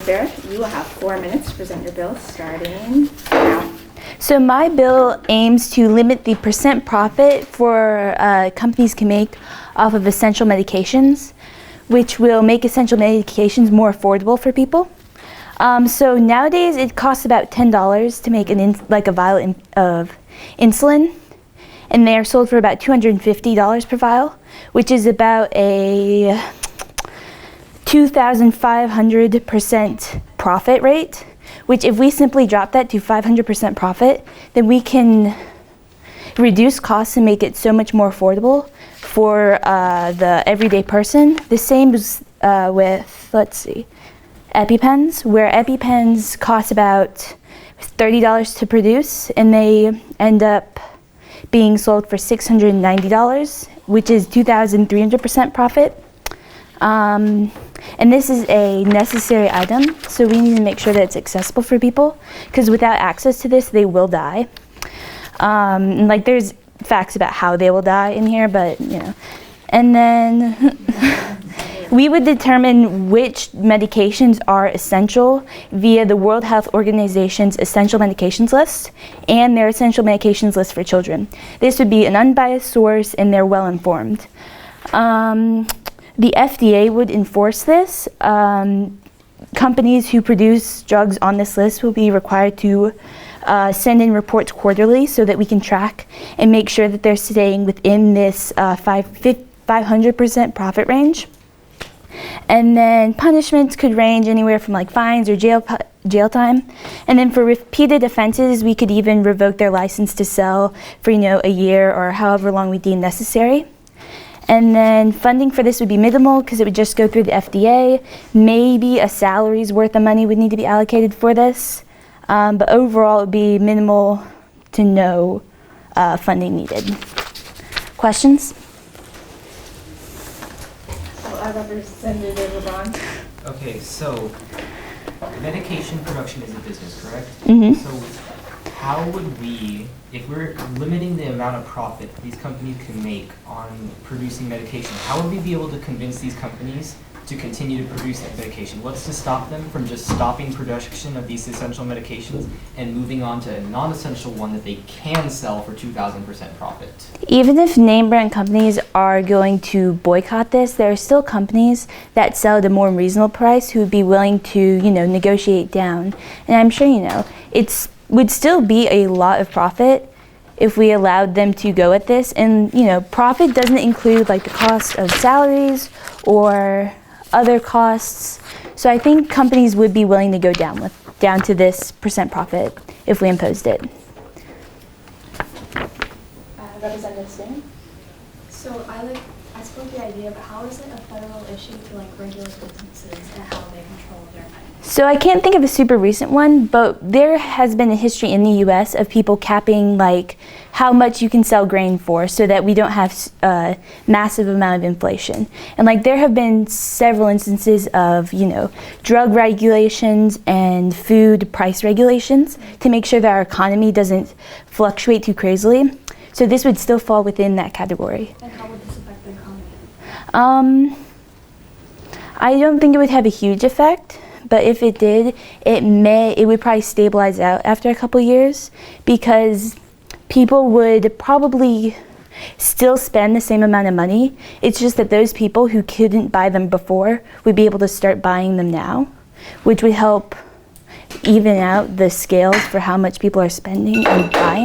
Berck, you will have 4 minutes to present your bill starting now. So my bill aims to limit the percent profit for companies can make off of essential medications, which will make essential medications more affordable for people. So nowadays it costs about $10 to make a vial of insulin, and they are sold for about $250 per vial, which is about a 2,500% profit rate, which if we simply drop that to 500% profit, then we can reduce costs and make it so much more affordable for the everyday person. The same is with, EpiPens, where EpiPens cost about $30 to produce, and they end up being sold for $690, which is 2,300% profit. And this is a necessary item, so we need to make sure that it's accessible for people, because without access to this, they will die. There's facts about how they will die in here, but and then we would determine which medications are essential via the World Health Organization's essential medications list and their essential medications list for children. This would be an unbiased source, and they're well informed. The FDA would enforce this. Companies who produce drugs on this list will be required to send in reports quarterly so that we can track and make sure that they're staying within this 500% profit range. And then punishments could range anywhere from fines or jail time. And then for repeated offenses, we could even revoke their license to sell for a year or however long we deem necessary. And then funding for this would be minimal because it would just go through the FDA. Maybe a salary's worth of money would need to be allocated for this. But overall, it would be minimal to no funding needed. Questions? Representative LeBron. Okay, so medication production is a business, correct? Mm-hmm. So how would we, if we're limiting the amount of profit these companies can make on producing medication, how would we be able to convince these companies to continue to produce that medication? What's to stop them from just stopping production of these essential medications and moving on to a non-essential one that they can sell for 2,000% profit? Even if name brand companies are going to boycott this, there are still companies that sell at a more reasonable price who would be willing to, negotiate down. And I'm sure it would still be a lot of profit if we allowed them to go at this. And profit doesn't include the cost of salaries or other costs. So I think companies would be willing to go down to this percent profit if we imposed it. Representative Singh. So I support the idea, but how is it a federal issue to regulate businesses and how they control their money? So I can't think of a super recent one, but there has been a history in the U.S. of people capping how much you can sell grain for, so that we don't have a massive amount of inflation. And there have been several instances of drug regulations and food price regulations to make sure that our economy doesn't fluctuate too crazily. So this would still fall within that category. And how would this affect the economy? I don't think it would have a huge effect. But if it did, it would probably stabilize out after a couple years, because people would probably still spend the same amount of money. It's just that those people who couldn't buy them before would be able to start buying them now, which would help even out the scales for how much people are spending and buying.